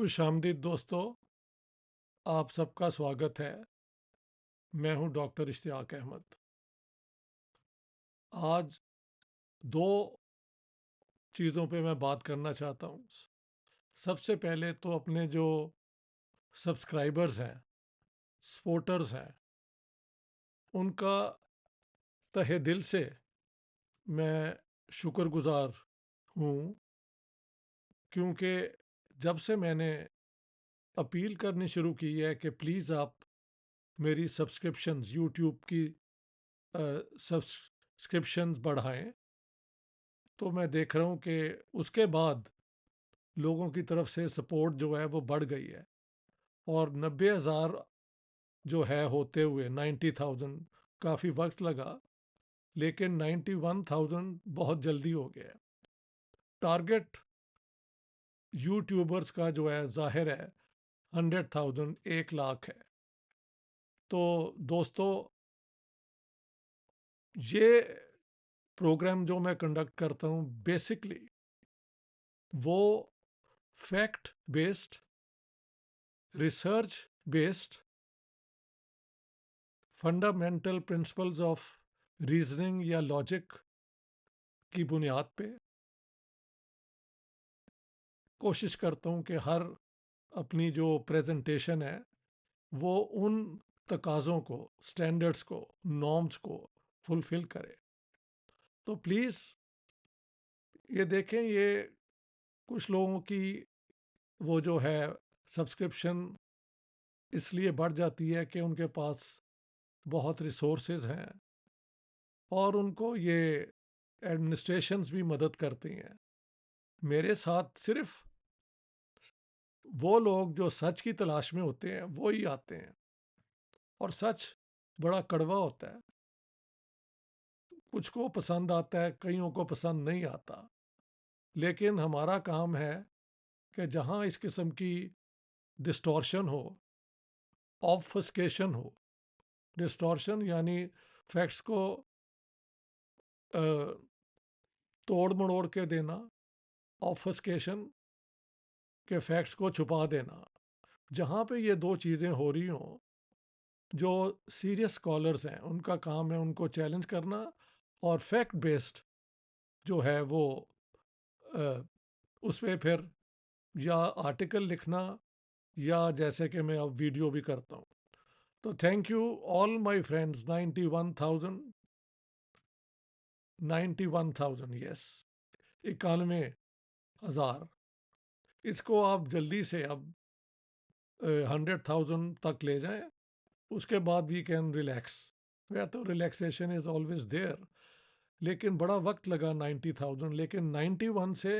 खुश आमदीद दोस्तों, आप सबका स्वागत है। मैं हूं डॉक्टर इश्तियाक अहमद। आज दो चीज़ों पे मैं बात करना चाहता हूं। सबसे पहले तो अपने जो सब्सक्राइबर्स हैं, सपोर्टर्स हैं, उनका तहे दिल से मैं शुक्रगुजार हूं, क्योंकि जब से मैंने अपील करनी शुरू की है कि प्लीज़ आप मेरी सब्सक्रिप्शंस, यूट्यूब की सब्सक्रिप्शंस बढ़ाएं, तो मैं देख रहा हूँ कि उसके बाद लोगों की तरफ से सपोर्ट जो है वो बढ़ गई है। और 90,000 जो है होते हुए 90,000 काफ़ी वक्त लगा, लेकिन 91,000 बहुत जल्दी हो गया। टारगेट यूट्यूबर्स का जो है ज़ाहिर है 100,000, 1 लाख है। तो दोस्तों, ये प्रोग्राम जो मैं कंडक्ट करता हूँ बेसिकली वो fact based, research based, fundamental principles of reasoning या लॉजिक की बुनियाद पे कोशिश करता हूँ कि हर अपनी जो प्रेजेंटेशन है वो उन तकाज़ों को, स्टैंडर्ड्स को, नॉर्म्स को फुलफिल करे। तो प्लीज़ ये देखें, ये कुछ लोगों की वो जो है सब्सक्रिप्शन इसलिए बढ़ जाती है कि उनके पास बहुत रिसोर्सेज हैं और उनको ये एडमिनिस्ट्रेशंस भी मदद करती हैं। मेरे साथ सिर्फ वो लोग जो सच की तलाश में होते हैं वो ही आते हैं, और सच बड़ा कड़वा होता है। कुछ को पसंद आता है, कईयों को पसंद नहीं आता, लेकिन हमारा काम है कि जहाँ इस किस्म की डिस्टॉर्शन हो, ऑब्फस्केशन हो, डिस्टॉर्शन यानी फैक्ट्स को अ, तोड़ मड़ोड़ के देना, ऑब्फस्केशन के फैक्ट्स को छुपा देना। जहाँ पे ये दो चीज़ें हो रही हों, जो सीरियस स्कॉलर्स हैं उनका काम है उनको चैलेंज करना, और फैक्ट बेस्ड जो है वो उस पर फिर या आर्टिकल लिखना या जैसे कि मैं अब वीडियो भी करता हूँ। तो thank you all my friends. 91,000 yes, 91,000। इसको आप जल्दी से अब 100,000 तक ले जाएं, उसके बाद वी कैन रिलैक्स। वह तो रिलैक्सेशन इज ऑलवेज देयर, लेकिन बड़ा वक्त लगा 90,000, लेकिन 91 से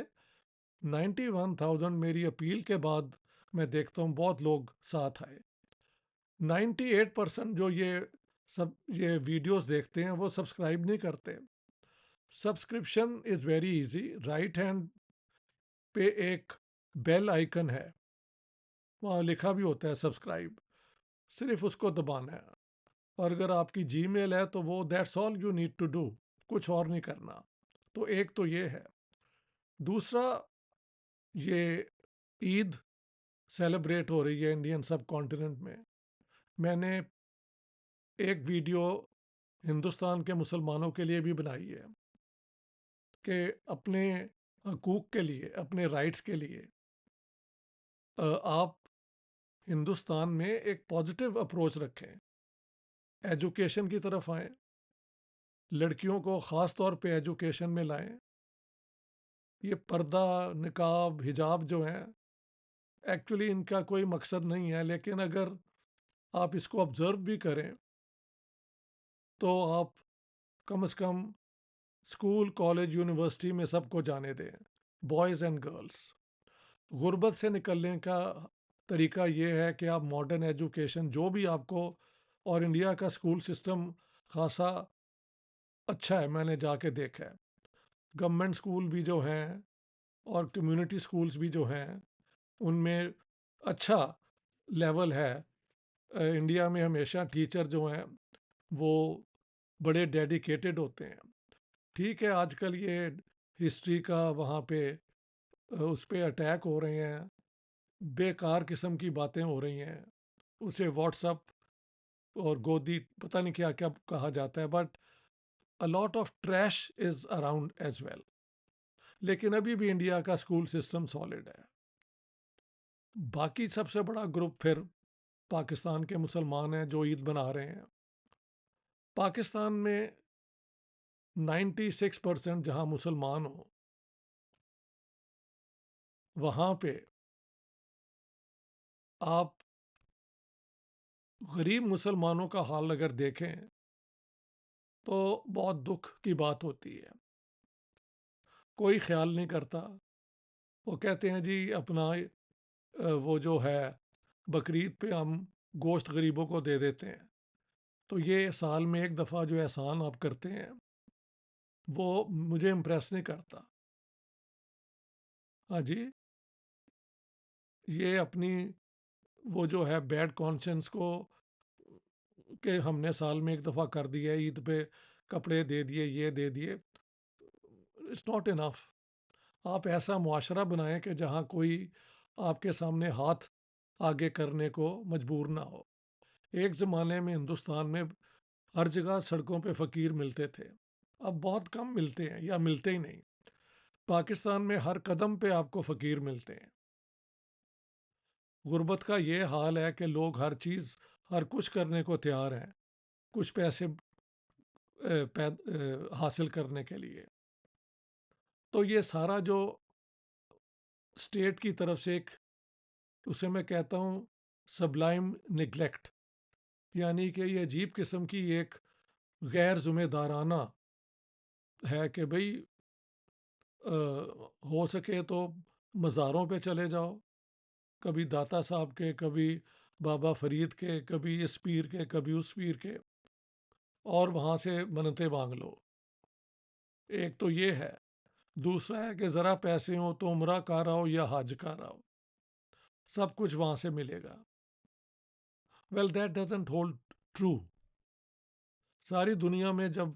91,000 मेरी अपील के बाद मैं देखता हूँ बहुत लोग साथ आए। 98% जो ये वीडियोस देखते हैं वो सब्सक्राइब नहीं करते। Subscription is very easy. Right hand पे एक बेल आइकन है, वहाँ लिखा भी होता है सब्सक्राइब, सिर्फ उसको दबाना है। और अगर आपकी जीमेल है तो वो that's all you need to do, कुछ और नहीं करना। तो एक तो ये है। दूसरा, ये ईद सेलिब्रेट हो रही है इंडियन सब कॉन्टिनेंट में। मैंने एक वीडियो हिंदुस्तान के मुसलमानों के लिए भी बनाई है कि अपने हकूक़ के लिए, अपने राइट्स के लिए आप हिंदुस्तान में एक पॉजिटिव अप्रोच रखें, एजुकेशन की तरफ आएँ, लड़कियों को ख़ास तौर पे एजुकेशन में लाएं। ये पर्दा, निकाब, हिजाब जो हैं, एक्चुअली इनका कोई मकसद नहीं है, लेकिन अगर आप इसको ऑब्ज़र्व भी करें तो आप कम से कम स्कूल, कॉलेज, यूनिवर्सिटी में सबको जाने दें, बॉयज़ एंड गर्ल्स। गुर्बत से निकलने का तरीका ये है कि आप मॉडर्न एजुकेशन जो भी आपको, और इंडिया का स्कूल सिस्टम खासा अच्छा है, मैंने जाके देखा है। गवर्नमेंट स्कूल भी जो हैं और कम्युनिटी स्कूल्स भी जो हैं उनमें अच्छा लेवल है। इंडिया में हमेशा टीचर जो हैं वो बड़े डेडिकेटेड होते हैं। ठीक है, आजकल ये हिस्ट्री का वहाँ पे उस पे अटैक हो रहे हैं, بیکار قسم کی باتیں ہو رہی ہیں، اسے واٹس اپ اور گودی پتہ نہیں کیا کیا کہا جاتا ہے، but a lot of trash is around as well. لیکن ابھی بھی انڈیا کا اسکول سسٹم سالڈ ہے. باقی سب سے بڑا گروپ پھر پاکستان کے مسلمان ہیں جو عید بنا رہے ہیں. پاکستان میں 96% جہاں مسلمان ہوں وہاں پہ آپ غریب مسلمانوں کا حال اگر دیکھیں تو بہت دکھ کی بات ہوتی ہے. کوئی خیال نہیں کرتا. وہ کہتے ہیں جی اپنا وہ جو ہے بقرعید پہ ہم گوشت غریبوں کو دے دیتے ہیں. تو یہ سال میں ایک دفعہ جو احسان آپ کرتے ہیں وہ مجھے امپریس نہیں کرتا. ہاں جی، یہ اپنی وہ جو ہے بیڈ کانشنس کو کہ ہم نے سال میں ایک دفعہ کر دیا عید پہ کپڑے دے دیے، یہ دے دیے، اٹس ناٹ انف. آپ ایسا معاشرہ بنائیں کہ جہاں کوئی آپ کے سامنے ہاتھ آگے کرنے کو مجبور نہ ہو. ایک زمانے میں ہندوستان میں ہر جگہ سڑکوں پہ فقیر ملتے تھے، اب بہت کم ملتے ہیں یا ملتے ہی نہیں. پاکستان میں ہر قدم پہ آپ کو فقیر ملتے ہیں. غربت کا یہ حال ہے کہ لوگ ہر چیز ہر کچھ کرنے کو تیار ہیں کچھ پیسے حاصل کرنے کے لیے. تو یہ سارا جو اسٹیٹ کی طرف سے ایک اسے میں کہتا ہوں سبلائم نگلیکٹ، یعنی کہ یہ عجیب قسم کی ایک غیر ذمہ دارانہ ہے کہ بھئی ہو سکے تو مزاروں پہ چلے جاؤ، کبھی داتا صاحب کے، کبھی بابا فرید کے، کبھی اس پیر کے، کبھی اس پیر کے، اور وہاں سے منتیں مانگ لو. ایک تو یہ ہے. دوسرا ہے کہ ذرا پیسے ہوں تو عمرہ کر آؤ یا حج کر آؤ، سب کچھ وہاں سے ملے گا. Well that doesn't hold true. ساری دنیا میں جب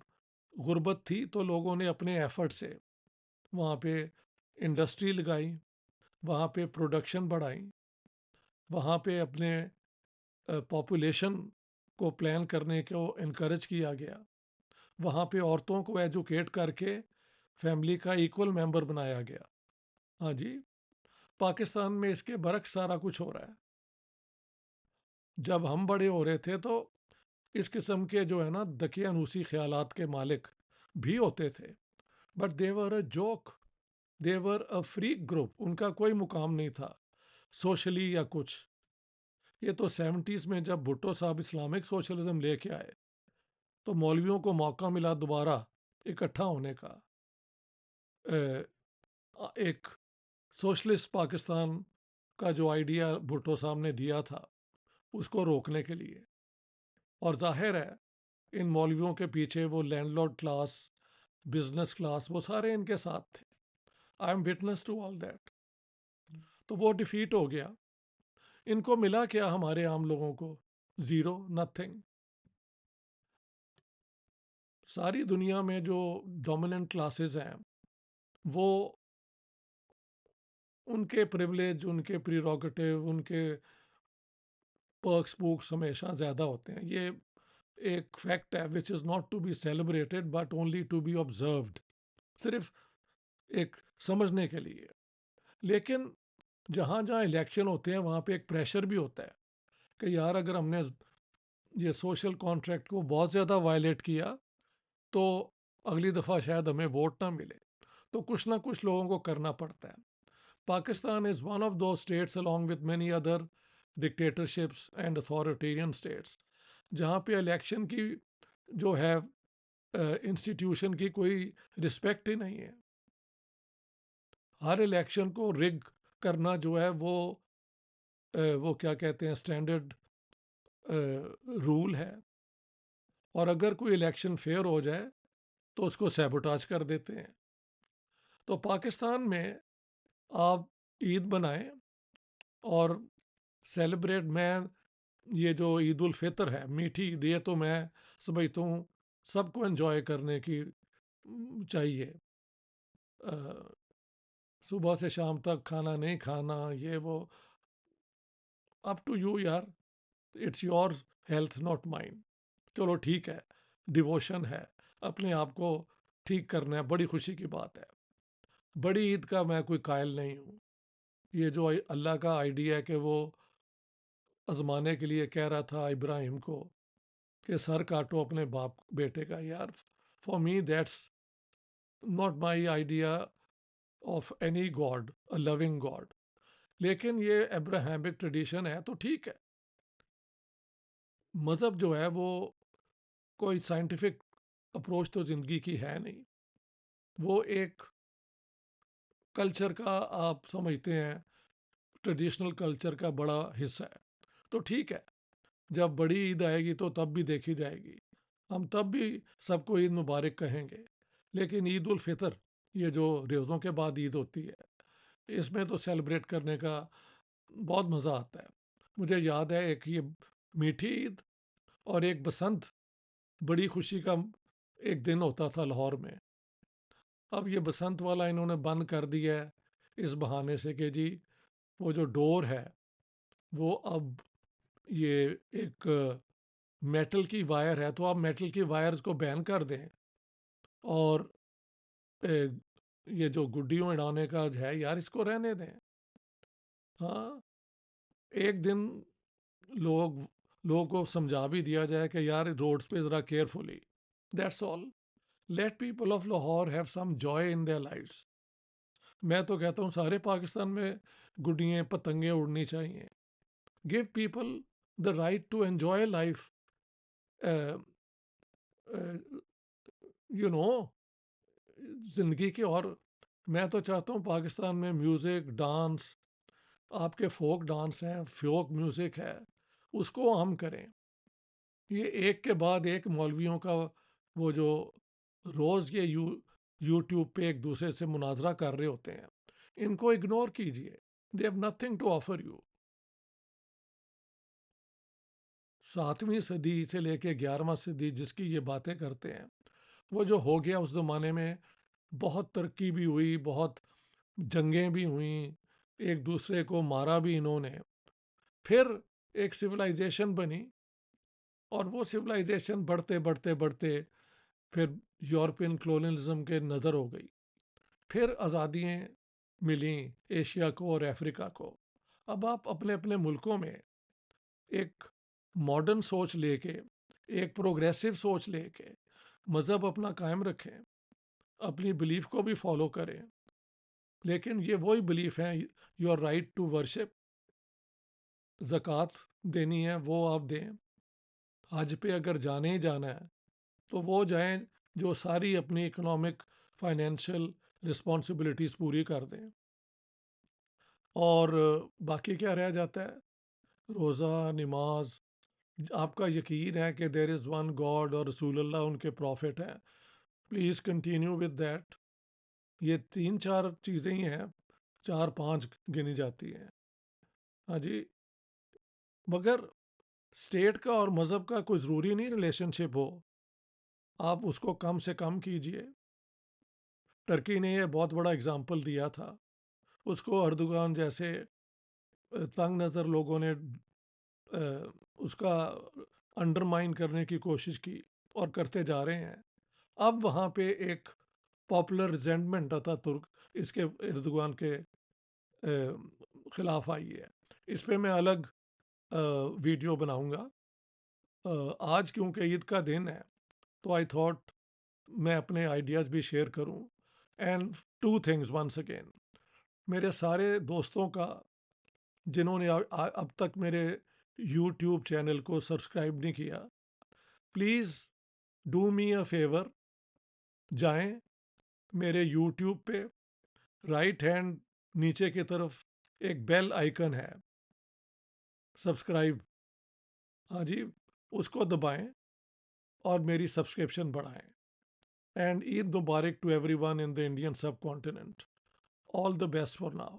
غربت تھی تو لوگوں نے اپنے ایفرٹ سے وہاں پہ انڈسٹری لگائی، وہاں پہ پروڈکشن بڑھائی، وہاں پہ اپنے پاپولیشن کو پلان کرنے کو انکریج کیا گیا، وہاں پہ عورتوں کو ایجوکیٹ کر کے فیملی کا ایکول ممبر بنایا گیا. ہاں جی، پاکستان میں اس کے برعکس سارا کچھ ہو رہا ہے. جب ہم بڑے ہو رہے تھے تو اس قسم کے جو ہے نا دقیانوسی خیالات کے مالک بھی ہوتے تھے، but they were a joke, they were a freak group. ان کا کوئی مقام نہیں تھا سوشلی یا کچھ. یہ تو 70s میں جب بھٹو صاحب اسلامک سوشلزم لے کے آئے تو مولویوں کو موقع ملا دوبارہ اکٹھا ہونے کا، ایک سوشلسٹ پاکستان کا جو آئیڈیا بھٹو صاحب نے دیا تھا اس کو روکنے کے لیے. اور ظاہر ہے ان مولویوں کے پیچھے وہ land lord class, business class, وہ سارے ان کے ساتھ تھے. I am witness to all that. تو وہ ڈیفیٹ ہو گیا. ان کو ملا کیا ہمارے عام لوگوں کو؟ Zero, nothing. ساری دنیا میں جو ڈومیننٹ کلاسز ہیں وہ ان کے پریولیج، ان کے پریروگیٹو، ان کے پرکس پوکس ہمیشہ زیادہ ہوتے ہیں. یہ ایک فیکٹ ہے which is not to be celebrated but only to be observed, صرف ایک سمجھنے کے لیے. لیکن جہاں جہاں الیکشن ہوتے ہیں وہاں پہ ایک پریشر بھی ہوتا ہے کہ یار اگر ہم نے یہ سوشل کانٹریکٹ کو بہت زیادہ وائلیٹ کیا تو اگلی دفعہ شاید ہمیں ووٹ نہ ملے. تو کچھ نہ کچھ لوگوں کو کرنا پڑتا ہے. Pakistan is one of those states along with many other dictatorships and authoritarian states جہاں پہ الیکشن کی جو ہے انسٹیٹیوشن کی کوئی رسپیکٹ ہی نہیں ہے. ہر الیکشن کو رگ کرنا جو ہے وہ کیا کہتے ہیں اسٹینڈرڈ رول ہے، اور اگر کوئی الیکشن فیئر ہو جائے تو اس کو سیبوٹاج کر دیتے ہیں. تو پاکستان میں آپ عید بنائیں اور سیلیبریٹ. میں یہ جو عید الفطر ہے میٹھی عید، یہ تو میں سمجھتا ہوں سب کو انجوائے کرنے کی چاہیے. صبح سے شام تک کھانا نہیں کھانا، یہ وہ अप टू यू यार, it's your health not mine. चलो ठीक है, डिवोशन है, अपने आप को ठीक करना है, बड़ी खुशी की बात है। बड़ी ईद का मैं कोई कायल नहीं हूँ। ये जो अल्लाह का आइडिया है कि वो आजमाने के लिए कह रहा था इब्राहिम को कि सर काटो अपने बाप बेटे का, यार for me that's not my idea of any God, a loving God. लेकिन ये अब्राहमिक ट्रेडिशन है तो ठीक है। मज़हब जो है वो कोई साइंटिफिक अप्रोच तो ज़िंदगी की है नहीं, वो एक कल्चर का, आप समझते हैं, ट्रेडिशनल कल्चर का बड़ा हिस्सा है। तो ठीक है, जब बड़ी ईद आएगी तो तब भी देखी जाएगी, हम तब भी सबको ईद मुबारक कहेंगे। लेकिन ईद उल फितर, ये जो रोज़ों के बाद ईद होती है, इसमें तो सेलिब्रेट करने का बहुत मज़ा आता है। मुझे याद है एक ये मीठी ईद और एक बसंत, बड़ी खुशी का एक दिन होता था लाहौर में। अब ये बसंत वाला इन्होंने बंद कर दिया है इस बहाने से कि जी वो जो डोर है वो अब ये एक मेटल की वायर है, तो आप मेटल की वायर्स को बैन कर दें। और ए, ये जो गुड्डियों उड़ाने का है यार, इसको रहने दें। हाँ, एक दिन लोग लोगों को समझा भी दिया जाए कि यार रोड्स पे ज़रा carefully, that's all. Let people of Lahore have some joy in their lifes. मैं तो कहता हूँ सारे पाकिस्तान में गुड्डियाँ पतंगे उड़नी चाहिए। Give people the right to enjoy life, you know, जिंदगी की। और मैं तो चाहता हूँ पाकिस्तान में म्यूज़िक, डांस, आपके फोक डांस हैं, फोक म्यूज़िक है, उसको हम करें। ये एक के बाद एक मौलवियों का वो जो रोज़ ये यूट्यूब पे एक दूसरे से मुनाजरा कर रहे होते हैं, इनको इग्नोर कीजिए। They have nothing to offer you. 7वीं सदी से लेके 11वां सदी जिसकी ये बातें करते हैं, वो जो हो गया उस ज़माने में, बहुत तरक्की भी हुई, बहुत जंगें भी हुई, एक दूसरे को मारा भी इन्होंने, फिर एक सिविलाइजेशन बनी। और वो सिविलाइजेशन बढ़ते बढ़ते बढ़ते फिर यूरोपियन कलोनियलिज्म के नज़र हो गई, फिर आज़ादियाँ मिली एशिया को और अफ्रीका को। अब आप अपने अपने मुल्कों में एक मॉडर्न सोच लेके, एक प्रोग्रेसिव सोच लेके मज़हब अपना कायम रखें, अपनी बिलीफ को भी फॉलो करें। लेकिन ये वही बिलीफ है, योर राइट टू वर्शिप, ज़कात देनी है वो आप दें, हज पे अगर जाने ही जाना है तो वो जाएं जो सारी अपनी इकोनॉमिक फाइनेंशियल रिस्पॉन्सिबिलिटीज़ पूरी कर दें। और बाकी क्या रह जाता है? रोज़ा, नमाज। आपका यकीन है कि देर इज़ वन गॉड और रसूलुल्लाह उनके प्रॉफिट हैं, प्लीज़ कंटिन्यू विद दैट। ये 3-4 चीज़ें ही हैं, 4-5 गिनी जाती हैं। हाँ जी, मगर स्टेट का और मज़हब का कोई ज़रूरी नहीं रिलेशनशिप हो, आप उसको कम से कम कीजिए। टर्की ने ये बहुत बड़ा एग्जाम्पल दिया था, उसको अर्दोगान जैसे तंग नज़र लोगों ने उसका अंडरमाइन करने की कोशिश की और करते जा रहे हैं। अब वहाँ पे एक पॉपुलर रिजेंटमेंट आता तुर्क इसके एर्दोगान के ख़िलाफ़ आई है। इस पे मैं अलग वीडियो बनाऊंगा। आज क्योंकि ईद का दिन है तो आई थॉट मैं अपने आइडियाज़ भी शेयर करूं। And two things once again, मेरे सारे दोस्तों का जिन्होंने अब तक मेरे यूट्यूब चैनल को सब्सक्राइब नहीं किया, please do me a favour, जाएं मेरे यूट्यूब पे, राइट हैंड नीचे की तरफ एक बेल आइकन है, सब्सक्राइब, हाँ जी, उसको दबाएं और मेरी सब्सक्रिप्शन बढ़ाएं। एंड ईद मुबारक to everyone in the Indian subcontinent. All the best for now.